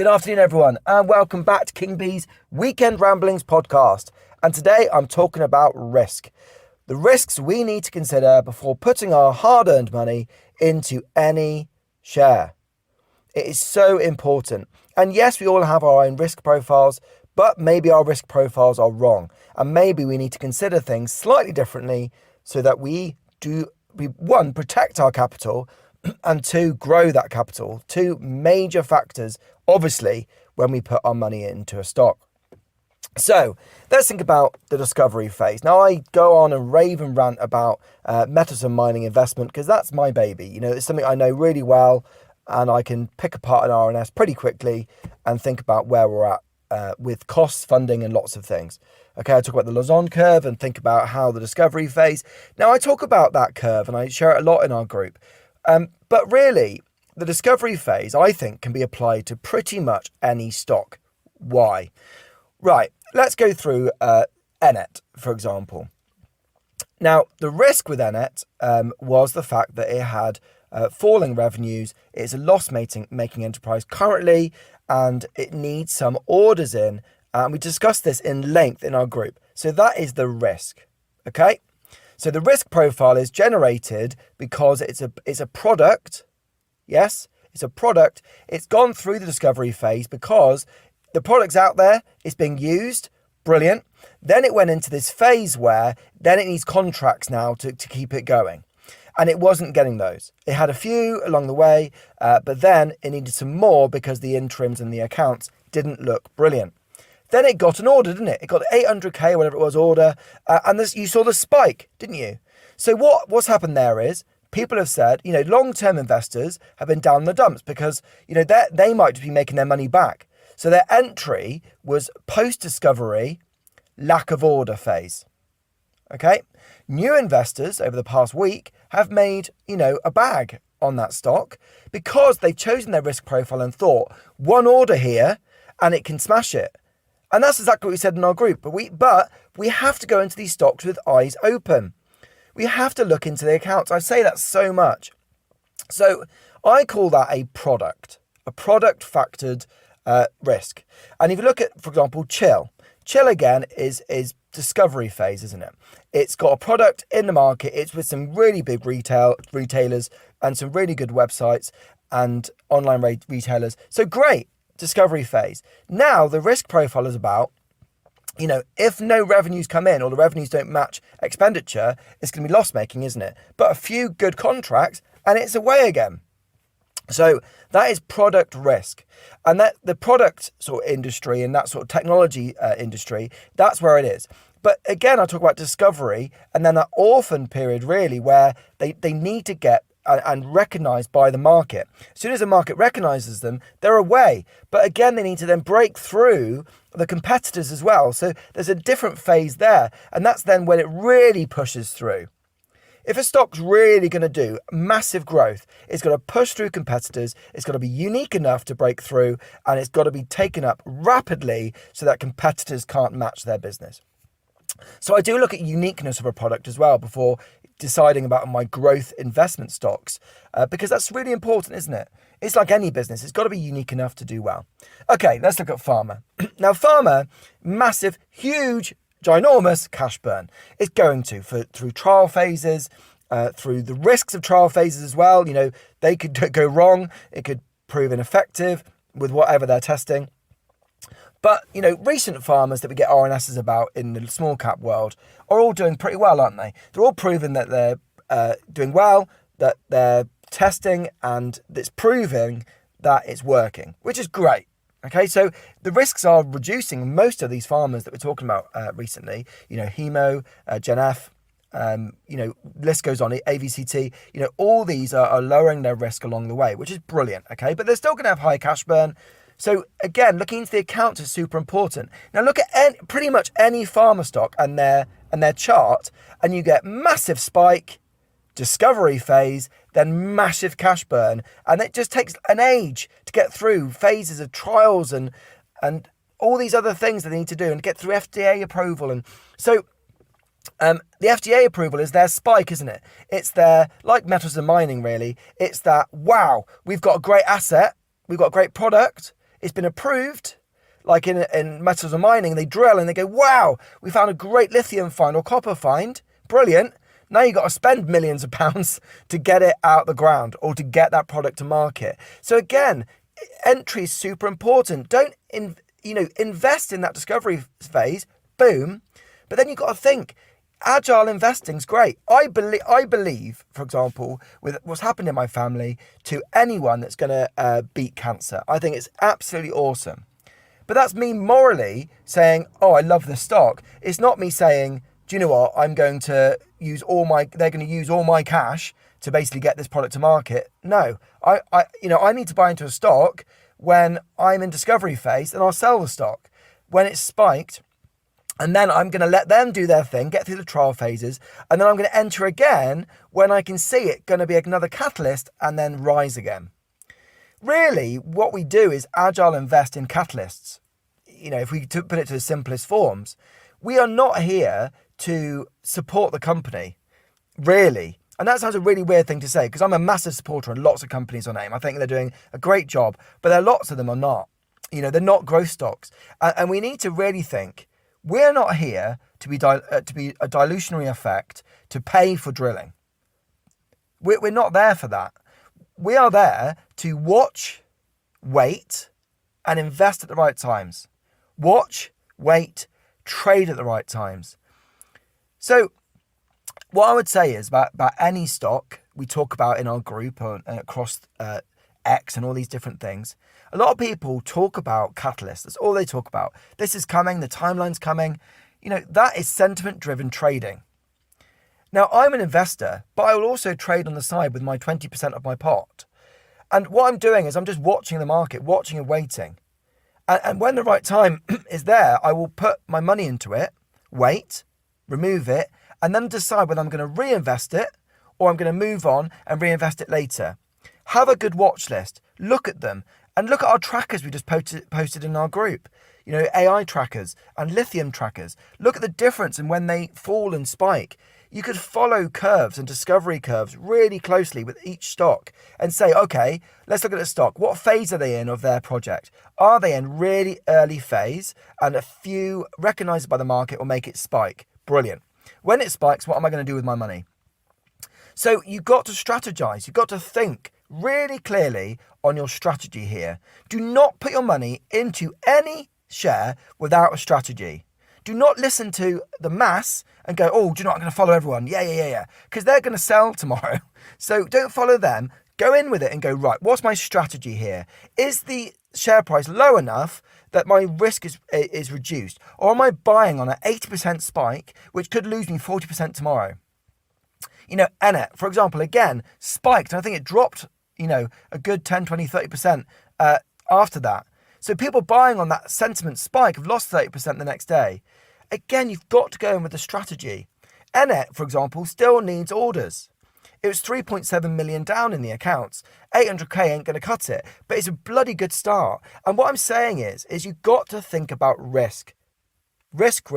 Good afternoon, everyone, and welcome back to King B's Weekend Ramblings podcast. And today I'm talking about risk. The risks we need to consider before putting our hard-earned money into any share. It is so important. And yes, we all have our own risk profiles, but maybe our risk profiles are wrong. And maybe we need to consider things slightly differently so that we one, protect our capital, and two, grow that capital. Two major factors, obviously, when we put our money into a stock. So let's think about the discovery phase. Now, I go on and rave and rant about metals and mining investment because that's my baby. You know, it's something I know really well, and I can pick apart an RNS pretty quickly and think about where we're at with costs, funding, and lots of things. Okay, I talk about the Lausanne curve and think about how the discovery phase. Now, I talk about that curve and I share it a lot in our group. But really, the discovery phase, I think, can be applied to pretty much any stock. Why? Right, let's go through Enet, for example. Now, the risk with Enet was the fact that it had falling revenues. It's a loss-making enterprise currently, and it needs some orders in. And we discussed this in length in our group. So that is the risk, okay? So the risk profile is generated because it's a product. Yes, it's a product. It's gone through the discovery phase because the product's out there. It's being used. Brilliant. Then it went into this phase where then it needs contracts now to keep it going. And it wasn't getting those. It had a few along the way, but then it needed some more because the interims and the accounts didn't look brilliant. Then it got an order, didn't it? It got 800k, whatever it was, order. And you saw the spike, didn't you? So what's happened there is people have said, long-term investors have been down the dumps because, they might be making their money back. So their entry was post-discovery, lack of order phase. Okay? New investors over the past week have made, a bag on that stock because they've chosen their risk profile and thought, one order here and it can smash it. And that's exactly what we said in our group. But we have to go into these stocks with eyes open. We have to look into the accounts. I say that so much. So I call that a product factored risk. And if you look at, for example, Chill again is discovery phase, isn't it? It's got a product in the market. It's with some really big retailers and some really good websites and online retailers. So great. Discovery phase. Now the risk profile is about, if no revenues come in or the revenues don't match expenditure, it's going to be loss making, isn't it? But a few good contracts and it's away again. So that is product risk. And that the product sort of industry and that sort of technology industry, that's where it is. But again, I talk about discovery and then that orphan period really where they need to get and recognised by the market. As soon as the market recognises them, they're away. But again, they need to then break through the competitors as well. So there's a different phase there. And that's then when it really pushes through. If a stock's really going to do massive growth, it's got to push through competitors, it's got to be unique enough to break through, and it's got to be taken up rapidly so that competitors can't match their business. So I do look at uniqueness of a product as well before deciding about my growth investment stocks, because that's really important, isn't it? It's like any business. It's got to be unique enough to do well. Okay, let's look at pharma. Now, pharma, massive, huge, ginormous cash burn. It's going through trial phases, through the risks of trial phases as well. They could go wrong. It could prove ineffective with whatever they're testing. But, recent farmers that we get RNSs about in the small cap world are all doing pretty well, aren't they? They're all proven that they're doing well, that they're testing, and it's proving that it's working, which is great. Okay, so the risks are reducing. Most of these farmers that we're talking about recently, Hemo, Gen-F, list goes on, AVCT, all these are lowering their risk along the way, which is brilliant, okay? But they're still going to have high cash burn. So again, looking into the accounts is super important. Now look at pretty much any pharma stock and their chart, and you get massive spike, discovery phase, then massive cash burn, and it just takes an age to get through phases of trials and all these other things that they need to do and get through FDA approval. And so the FDA approval is their spike, isn't it? It's their, like metals and mining really, it's that, wow, we've got a great asset, we've got a great product, it's been approved, like in metals and mining, they drill and they go, wow, we found a great lithium find or copper find. Brilliant. Now you've got to spend millions of pounds to get it out the ground or to get that product to market. So again, entry is super important. Don't invest in that discovery phase. Boom. But then you've got to think, agile investing's great. I believe, for example, with what's happened in my family, to anyone that's going to beat cancer. I think it's absolutely awesome. But that's me morally saying, oh, I love this stock. It's not me saying, do you know what? They're going to use all my cash to basically get this product to market. No, I need to buy into a stock when I'm in discovery phase, and I'll sell the stock when it's spiked. And then I'm going to let them do their thing, get through the trial phases, and then I'm going to enter again when I can see it going to be another catalyst and then rise again. Really, what we do is agile invest in catalysts. If we put it to the simplest forms, we are not here to support the company, really. And that sounds a really weird thing to say, because I'm a massive supporter of lots of companies on AIM. I think they're doing a great job, but there are lots of them are not. They're not growth stocks. And we need to really think, we're not here to be a dilutionary effect to pay for drilling. We're not there for that. We are there to watch, wait, and invest at the right times. Watch, wait, trade at the right times. So what I would say is about any stock we talk about in our group or across X and all these different things, a lot of people talk about catalysts. That's all they talk about. This is coming, the timeline's coming. That is sentiment-driven trading. Now, I'm an investor, but I will also trade on the side with my 20% of my pot. And what I'm doing is I'm just watching the market, watching and waiting. And when the right time is there, I will put my money into it, wait, remove it, and then decide whether I'm going to reinvest it or I'm going to move on and reinvest it later. Have a good watch list. Look at them. And look at our trackers we just posted in our group. AI trackers and lithium trackers. Look at the difference in when they fall and spike. You could follow curves and discovery curves really closely with each stock and say, okay, let's look at the stock. What phase are they in of their project? Are they in really early phase and a few recognized by the market will make it spike? Brilliant. When it spikes, what am I going to do with my money? So you've got to strategize. You've got to think really clearly on your strategy here. Do not put your money into any share without a strategy. Do not listen to the mass and go, oh, do you know what? I'm going to follow everyone. Yeah. Because they're going to sell tomorrow. So don't follow them. Go in with it and go, right, what's my strategy here? Is the share price low enough that my risk is reduced? Or am I buying on an 80% spike, which could lose me 40% tomorrow? Enet, for example, again, spiked. And I think it dropped, a good 10, 20, 30% after that. So people buying on that sentiment spike have lost 30% the next day. Again, you've got to go in with a strategy. Enet, for example, still needs orders. It was 3.7 million down in the accounts. 800k ain't going to cut it, but it's a bloody good start. And what I'm saying is you've got to think about risk. Risk.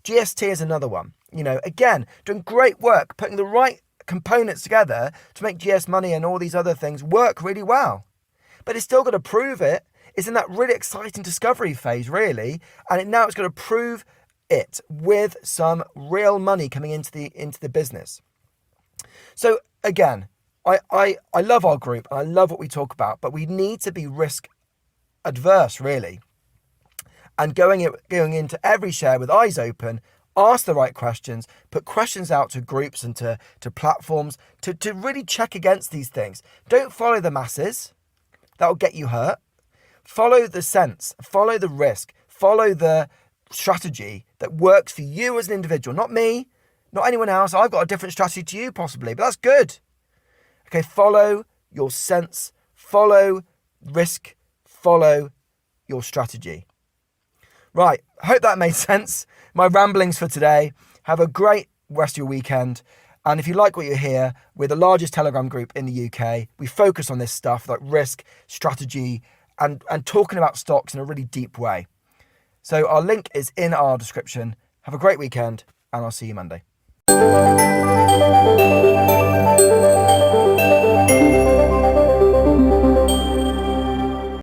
GST is another one. Again, doing great work, putting the right components together to make GS Money and all these other things work really well. But it's still got to prove it. It's in that really exciting discovery phase, really, and now it's got to prove it with some real money coming into the business. So again, I love our group and I love what we talk about, but we need to be risk adverse, really, and going into every share with eyes open. Ask the right questions, put questions out to groups and to platforms to really check against these things. Don't follow the masses. That will get you hurt. Follow the sense, follow the risk, follow the strategy that works for you as an individual, not me, not anyone else. I've got a different strategy to you possibly, but that's good. Okay, follow your sense, follow risk, follow your strategy. Right, hope that made sense. My ramblings for today. Have a great rest of your weekend. And if you like what you hear, we're the largest Telegram group in the UK. We focus on this stuff like risk, strategy, and talking about stocks in a really deep way. So our link is in our description. Have a great weekend, and I'll see you Monday.